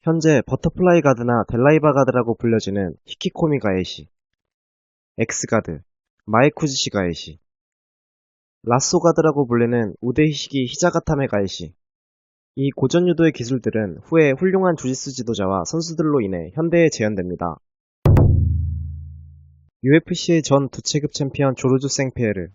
현재 버터플라이 가드나 델라이바 가드라고 불려지는 히키코미 가에시, 엑스가드, 마에쿠지시 가에시, 라쏘 가드라고 불리는 우데히시기 히자가타메 가에시. 이 고전 유도의 기술들은 후에 훌륭한 주짓수 지도자와 선수들로 인해 현대에 재현됩니다. UFC의 전 두 체급 챔피언 조르주 생피에르,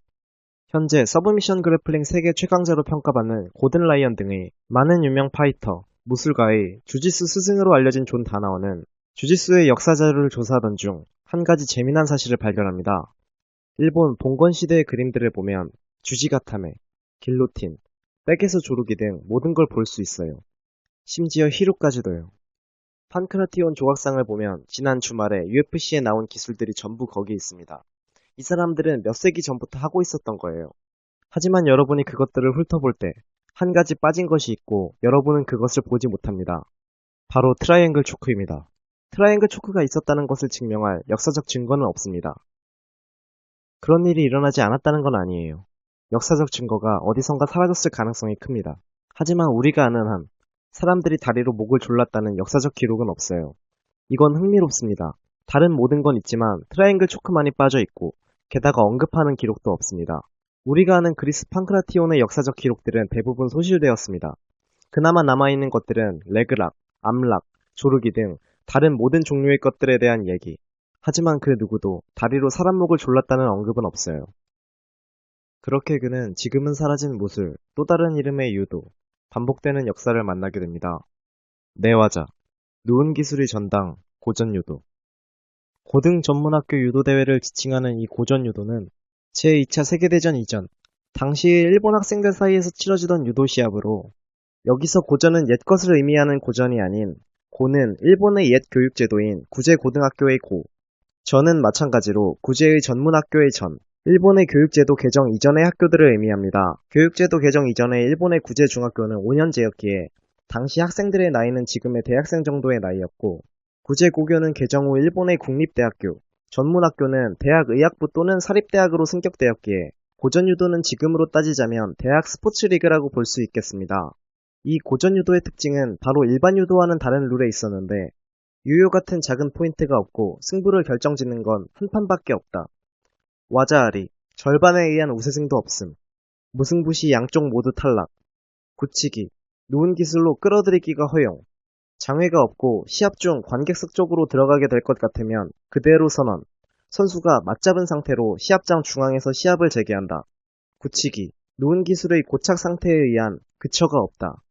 현재 서브미션 그래플링 세계 최강자로 평가받는 고든 라이언 등의 많은 유명 파이터, 무술가의 주짓수 스승으로 알려진 존 다나워는 주짓수의 역사 자료를 조사하던 중 한 가지 재미난 사실을 발견합니다. 일본 봉건 시대의 그림들을 보면 주지가타메, 길로틴, 백에서 조르기 등 모든 걸 볼 수 있어요. 심지어 히루까지도요. 판크라티온 조각상을 보면 지난 주말에 UFC에 나온 기술들이 전부 거기 있습니다. 이 사람들은 몇 세기 전부터 하고 있었던 거예요. 하지만 여러분이 그것들을 훑어볼 때 한 가지 빠진 것이 있고 여러분은 그것을 보지 못합니다. 바로 트라이앵글 초크입니다. 트라이앵글 초크가 있었다는 것을 증명할 역사적 증거는 없습니다. 그런 일이 일어나지 않았다는 건 아니에요. 역사적 증거가 어디선가 사라졌을 가능성이 큽니다. 하지만 우리가 아는 한 사람들이 다리로 목을 졸랐다는 역사적 기록은 없어요. 이건 흥미롭습니다. 다른 모든 건 있지만 트라이앵글 초크만이 빠져 있고 게다가 언급하는 기록도 없습니다. 우리가 아는 그리스 판크라티온의 역사적 기록들은 대부분 소실되었습니다. 그나마 남아있는 것들은 레그락, 암락, 조르기 등 다른 모든 종류의 것들에 대한 얘기. 하지만 그 누구도 다리로 사람 목을 졸랐다는 언급은 없어요. 그렇게 그는 지금은 사라진 무술, 또 다른 이름의 유도, 반복되는 역사를 만나게 됩니다. 내화자, 누운 기술의 전당, 고전유도. 고등 전문학교 유도대회를 지칭하는 이 고전유도는 제2차 세계대전 이전, 당시의 일본 학생들 사이에서 치러지던 유도 시합으로 여기서 고전은 옛것을 의미하는 고전이 아닌 고는 일본의 옛 교육제도인 구제고등학교의 고, 전은 마찬가지로 구제의 전문학교의 전, 일본의 교육제도 개정 이전의 학교들을 의미합니다. 교육제도 개정 이전의 일본의 구제중학교는 5년제였기에 당시 학생들의 나이는 지금의 대학생 정도의 나이였고 구제고교는 개정 후 일본의 국립대학교, 전문학교는 대학의학부 또는 사립대학으로 승격되었기에 고전유도는 지금으로 따지자면 대학 스포츠리그라고 볼 수 있겠습니다. 이 고전유도의 특징은 바로 일반 유도와는 다른 룰에 있었는데 유효 같은 작은 포인트가 없고 승부를 결정짓는 건 한 판밖에 없다. 와자아리, 절반에 의한 우세승도 없음, 무승부시 양쪽 모두 탈락, 굳히기, 누운 기술로 끌어들이기가 허용, 장외가 없고 시합 중 관객석 쪽으로 들어가게 될 것 같으면 그대로 선언, 선수가 맞잡은 상태로 시합장 중앙에서 시합을 재개한다. 굳히기, 누운 기술의 고착 상태에 의한 그처가 없다.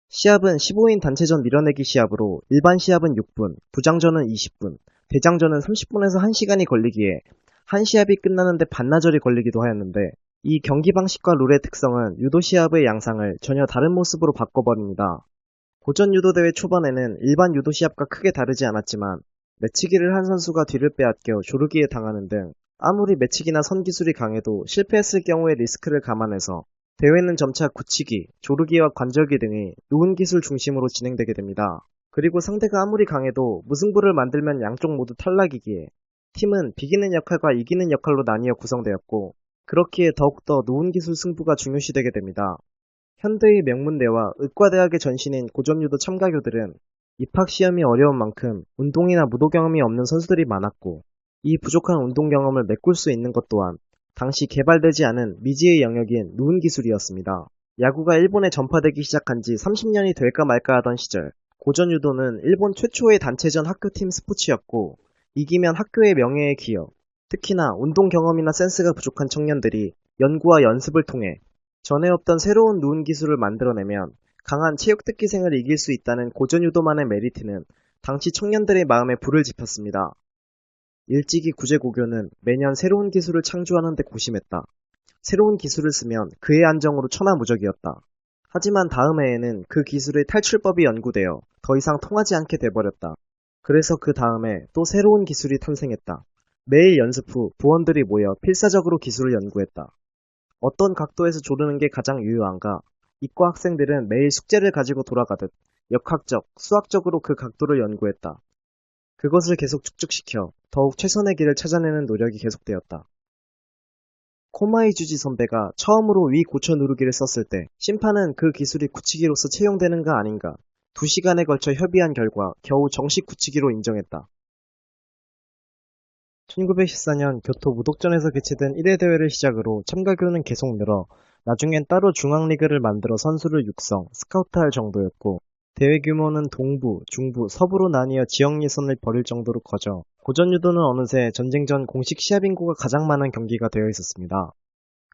시합은 15인 단체전 밀어내기 시합으로 일반 시합은 6분, 부장전은 20분, 대장전은 30분에서 1시간이 걸리기에 한 시합이 끝나는데 반나절이 걸리기도 하였는데 이 경기 방식과 룰의 특성은 유도 시합의 양상을 전혀 다른 모습으로 바꿔버립니다. 고전 유도대회 초반에는 일반 유도 시합과 크게 다르지 않았지만 매치기를 한 선수가 뒤를 빼앗겨 조르기에 당하는 등 아무리 매치기나 선기술이 강해도 실패했을 경우의 리스크를 감안해서 대회는 점차 굳히기, 조르기와 관절기 등의 누운 기술 중심으로 진행되게 됩니다. 그리고 상대가 아무리 강해도 무승부를 만들면 양쪽 모두 탈락이기에 팀은 비기는 역할과 이기는 역할로 나뉘어 구성되었고 그렇기에 더욱더 누운 기술 승부가 중요시되게 됩니다. 현대의 명문대와 의과대학의 전신인 고전유도 참가교들은 입학시험이 어려운 만큼 운동이나 무도 경험이 없는 선수들이 많았고 이 부족한 운동 경험을 메꿀 수 있는 것 또한 당시 개발되지 않은 미지의 영역인 누운 기술이었습니다. 야구가 일본에 전파되기 시작한 지 30년이 될까 말까 하던 시절 고전유도는 일본 최초의 단체전 학교팀 스포츠였고 이기면 학교의 명예에 기여, 특히나 운동 경험이나 센스가 부족한 청년들이 연구와 연습을 통해 전에 없던 새로운 누운 기술을 만들어내면 강한 체육특기생을 이길 수 있다는 고전유도만의 메리트는 당시 청년들의 마음에 불을 지폈습니다. 일찍이 구제고교는 매년 새로운 기술을 창조하는 데 고심했다. 새로운 기술을 쓰면 그의 안정으로 천하무적이었다. 하지만 다음 해에는 그 기술의 탈출법이 연구되어 더 이상 통하지 않게 돼버렸다. 그래서 그 다음에 또 새로운 기술이 탄생했다. 매일 연습 후 부원들이 모여 필사적으로 기술을 연구했다. 어떤 각도에서 조르는 게 가장 유효한가? 이과 학생들은 매일 숙제를 가지고 돌아가듯 역학적, 수학적으로 그 각도를 연구했다. 그것을 계속 축적시켜 더욱 최선의 길을 찾아내는 노력이 계속되었다. 코마이주지 선배가 처음으로 위 고쳐 누르기를 썼을 때 심판은 그 기술이 굳히기로서 채용되는가 아닌가 2시간에 걸쳐 협의한 결과 겨우 정식 굳히기로 인정했다. 1914년 교토 무독전에서 개최된 1회 대회를 시작으로 참가교는 계속 늘어 나중엔 따로 중앙리그를 만들어 선수를 육성, 스카우트할 정도였고 대회 규모는 동부, 중부, 서부로 나뉘어 지역 예선을 벌일 정도로 커져 고전유도는 어느새 전쟁 전 공식 시합 인구가 가장 많은 경기가 되어 있었습니다.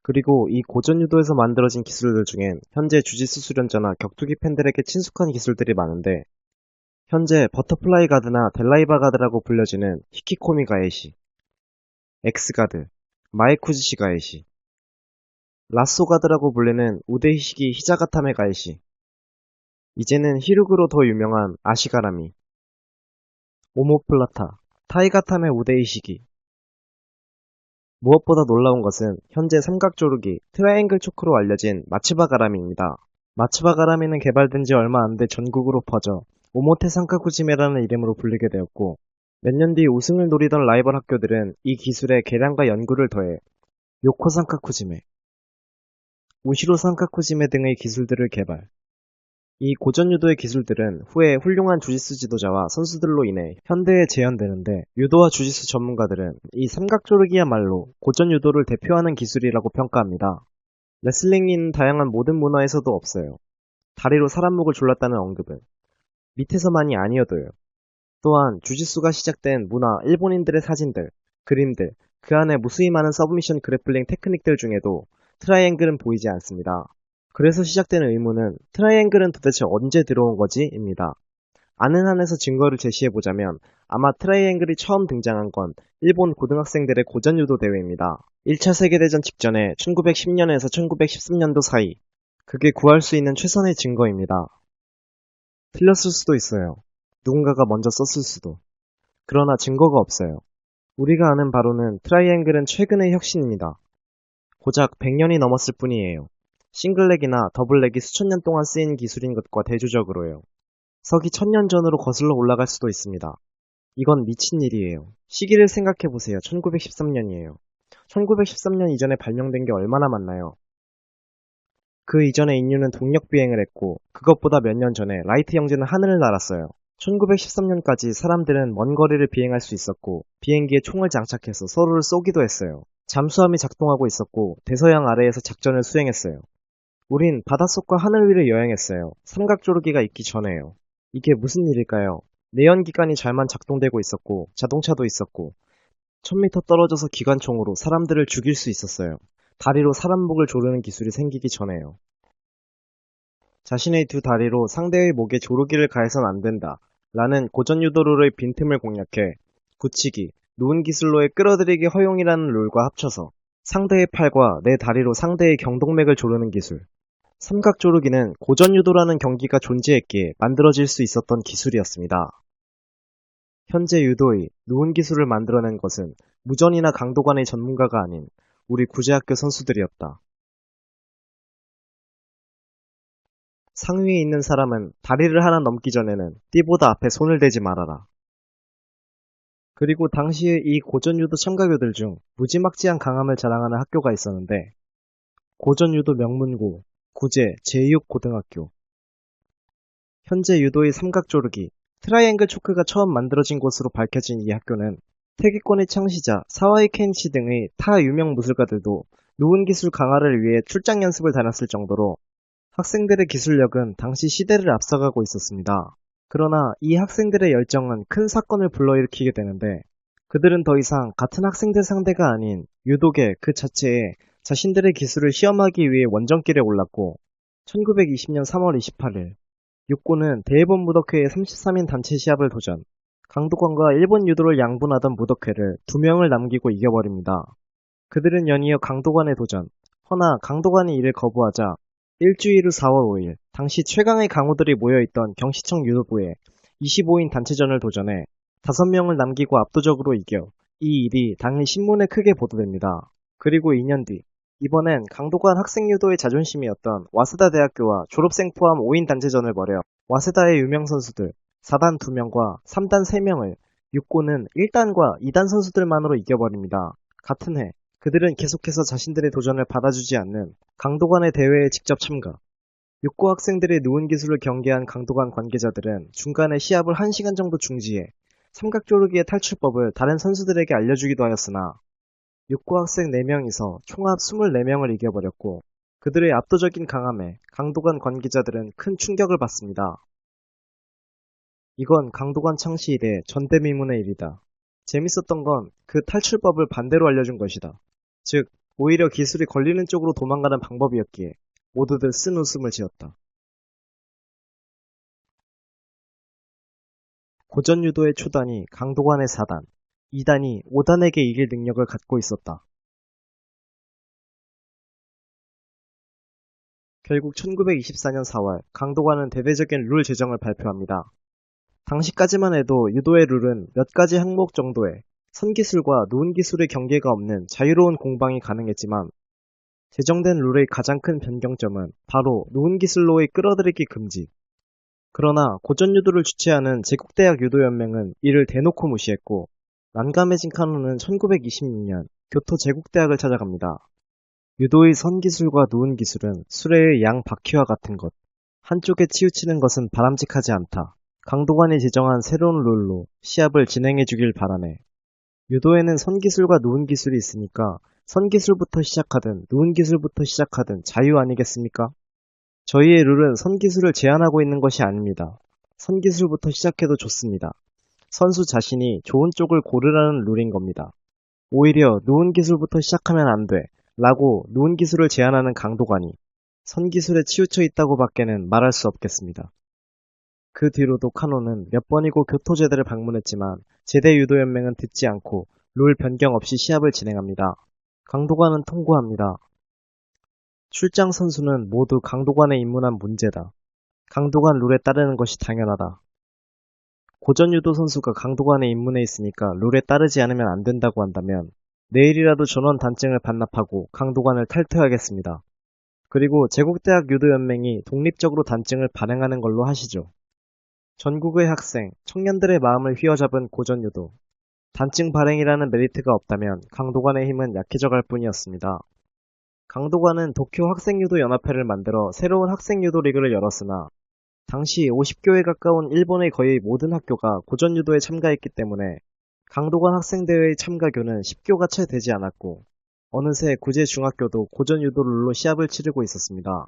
그리고 이 고전유도에서 만들어진 기술들 중엔 현재 주짓수 수련자나 격투기 팬들에게 친숙한 기술들이 많은데 현재 버터플라이 가드나 델라이바 가드라고 불려지는 히키코미 가에시, 엑스가드, 마에쿠지시 가에시, 라쏘 가드라고 불리는 우데히시기 히자가타메 가에시, 이제는 히루그로 더 유명한 아시가라미, 오모플라타, 타이가타메 우데히시기. 무엇보다 놀라운 것은 현재 삼각조르기, 트라이앵글 초크로 알려진 마츠바 가라미입니다. 마츠바 가라미는 개발된 지 얼마 안 돼 전국으로 퍼져 오모테 상카쿠지메라는 이름으로 불리게 되었고 몇 년 뒤 우승을 노리던 라이벌 학교들은 이 기술에 개량과 연구를 더해 요코 상카쿠지메, 우시로 상카쿠지메 등의 기술들을 개발. 이 고전유도의 기술들은 후에 훌륭한 주짓수 지도자와 선수들로 인해 현대에 재현되는데 유도와 주짓수 전문가들은 이 삼각조르기야말로 고전유도를 대표하는 기술이라고 평가합니다. 레슬링인 다양한 모든 문화에서도 없어요. 다리로 사람 목을 졸랐다는 언급은 밑에서만이 아니어도요. 또한 주짓수가 시작된 문화 일본인들의 사진들, 그림들, 그 안에 무수히 많은 서브미션 그래플링 테크닉들 중에도 트라이앵글은 보이지 않습니다. 그래서 시작되는 의문은 트라이앵글은 도대체 언제 들어온 거지? 입니다. 아는 한에서 증거를 제시해보자면 아마 트라이앵글이 처음 등장한 건 일본 고등학생들의 고전유도 대회입니다. 1차 세계대전 직전에 1910년에서 1913년도 사이. 그게 구할 수 있는 최선의 증거입니다. 틀렸을 수도 있어요. 누군가가 먼저 썼을 수도. 그러나 증거가 없어요. 우리가 아는 바로는 트라이앵글은 최근의 혁신입니다. 고작 100년이 넘었을 뿐이에요. 싱글렉이나 더블렉이 수천 년 동안 쓰인 기술인 것과 대조적으로요. 서기 1000년 전으로 거슬러 올라갈 수도 있습니다. 이건 미친 일이에요. 시기를 생각해보세요. 1913년이에요. 1913년 이전에 발명된 게 얼마나 많나요? 그 이전에 인류는 동력 비행을 했고 그것보다 몇 년 전에 라이트 형제는 하늘을 날았어요. 1913년까지 사람들은 먼 거리를 비행할 수 있었고 비행기에 총을 장착해서 서로를 쏘기도 했어요. 잠수함이 작동하고 있었고 대서양 아래에서 작전을 수행했어요. 우린 바닷속과 하늘 위를 여행했어요. 삼각조르기가 있기 전에요. 이게 무슨 일일까요? 내연기관이 잘만 작동되고 있었고 자동차도 있었고 1000m 떨어져서 기관총으로 사람들을 죽일 수 있었어요. 다리로 사람 목을 조르는 기술이 생기기 전에요. 자신의 두 다리로 상대의 목에 조르기를 가해선 안 된다. 라는 고전유도룰의 빈틈을 공략해 굳히기, 누운 기술로의 끌어들이기 허용이라는 룰과 합쳐서 상대의 팔과 내 다리로 상대의 경동맥을 조르는 기술. 삼각조르기는 고전유도라는 경기가 존재했기에 만들어질 수 있었던 기술이었습니다. 현재 유도의 누운 기술을 만들어낸 것은 무전이나 강도관의 전문가가 아닌 우리 구제학교 선수들이었다. 상위에 있는 사람은 다리를 하나 넘기 전에는 띠보다 앞에 손을 대지 말아라. 그리고 당시에 이 고전유도 참가교들 중 무지막지한 강함을 자랑하는 학교가 있었는데 고전유도 명문고 구제 제6고등학교. 현재 유도의 삼각조르기, 트라이앵글 초크가 처음 만들어진 곳으로 밝혀진 이 학교는 태기권의 창시자 사와이 켄시 등의 타 유명 무술가들도 누운 기술 강화를 위해 출장 연습을 다녔을 정도로 학생들의 기술력은 당시 시대를 앞서가고 있었습니다. 그러나 이 학생들의 열정은 큰 사건을 불러일으키게 되는데 그들은 더 이상 같은 학생들 상대가 아닌 유도계 그 자체에 자신들의 기술을 시험하기 위해 원정길에 올랐고 1920년 3월 28일 육고는 대일본 무덕회의 33인 단체 시합을 도전. 강도관과 일본 유도를 양분하던 무덕회를 2명을 남기고 이겨버립니다. 그들은 연이어 강도관에 도전. 허나 강도관이 이를 거부하자 일주일 후 4월 5일 당시 최강의 강호들이 모여있던 경시청 유도부에 25인 단체전을 도전해 5명을 남기고 압도적으로 이겨 이 일이 당일 신문에 크게 보도됩니다. 그리고 2년 뒤 이번엔 강도관 학생유도의 자존심이었던 와세다 대학교와 졸업생 포함 5인 단체전을 벌여 와세다의 유명 선수들 4단 2명과 3단 3명을 육고는 1단과 2단 선수들만으로 이겨버립니다. 같은 해 그들은 계속해서 자신들의 도전을 받아주지 않는 강도관의 대회에 직접 참가. 육고 학생들의 누운 기술을 경계한 강도관 관계자들은 중간에 시합을 1시간 정도 중지해 삼각조르기의 탈출법을 다른 선수들에게 알려주기도 하였으나 육고 학생 4명이서 총합 24명을 이겨버렸고 그들의 압도적인 강함에 강도관 관계자들은 큰 충격을 받습니다. 이건 강도관 창시 이래 전대미문의 일이다. 재밌었던 건 그 탈출법을 반대로 알려준 것이다. 즉, 오히려 기술이 걸리는 쪽으로 도망가는 방법이었기에 모두들 쓴 웃음을 지었다. 고전유도의 초단이 강도관의 4단, 2단이 5단에게 이길 능력을 갖고 있었다. 결국 1924년 4월 강도관은 대대적인 룰 제정을 발표합니다. 당시까지만 해도 유도의 룰은 몇 가지 항목 정도의 선기술과 누운기술의 경계가 없는 자유로운 공방이 가능했지만 제정된 룰의 가장 큰 변경점은 바로 누운기술로의 끌어들이기 금지. 그러나 고전유도를 주최하는 제국대학 유도연맹은 이를 대놓고 무시했고 난감해진 카노는 1926년 교토 제국대학을 찾아갑니다. 유도의 선기술과 누운기술은 수레의 양 바퀴와 같은 것. 한쪽에 치우치는 것은 바람직하지 않다. 강도관이 지정한 새로운 룰로 시합을 진행해주길 바라네. 유도에는 선기술과 누운기술이 있으니까 선기술부터 시작하든 누운기술부터 시작하든 자유 아니겠습니까? 저희의 룰은 선기술을 제한하고 있는 것이 아닙니다. 선기술부터 시작해도 좋습니다. 선수 자신이 좋은 쪽을 고르라는 룰인 겁니다. 오히려 누운기술부터 시작하면 안 돼 라고 누운기술을 제한하는 강도관이 선기술에 치우쳐 있다고 밖에는 말할 수 없겠습니다. 그 뒤로도 카노는 몇 번이고 교토제대를 방문했지만 제대유도연맹은 듣지 않고 룰 변경 없이 시합을 진행합니다. 강도관은 통고합니다. 출장 선수는 모두 강도관에 입문한 문제다. 강도관 룰에 따르는 것이 당연하다. 고전유도 선수가 강도관에 입문해 있으니까 룰에 따르지 않으면 안 된다고 한다면 내일이라도 전원 단증을 반납하고 강도관을 탈퇴하겠습니다. 그리고 제국대학 유도연맹이 독립적으로 단증을 발행하는 걸로 하시죠. 전국의 학생, 청년들의 마음을 휘어잡은 고전유도. 단증 발행이라는 메리트가 없다면 강도관의 힘은 약해져 갈 뿐이었습니다. 강도관은 도쿄 학생유도연합회를 만들어 새로운 학생유도 리그를 열었으나 당시 50교에 가까운 일본의 거의 모든 학교가 고전유도에 참가했기 때문에 강도관 학생대회의 참가교는 10교가 채 되지 않았고 어느새 구제 중학교도 고전유도 룰로 시합을 치르고 있었습니다.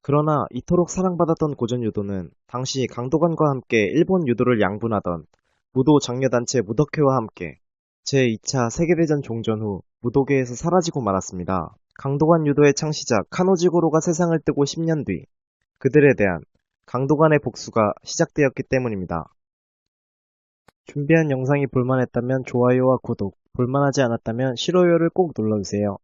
그러나 이토록 사랑받았던 고전유도는 당시 강도관과 함께 일본 유도를 양분하던 무도 장려단체 무덕회와 함께 제2차 세계대전 종전 후 무도계에서 사라지고 말았습니다. 강도관 유도의 창시자 카노지고로가 세상을 뜨고 10년 뒤 그들에 대한 강도관의 복수가 시작되었기 때문입니다. 준비한 영상이 볼만했다면 좋아요와 구독, 볼만하지 않았다면 싫어요를 꼭 눌러주세요.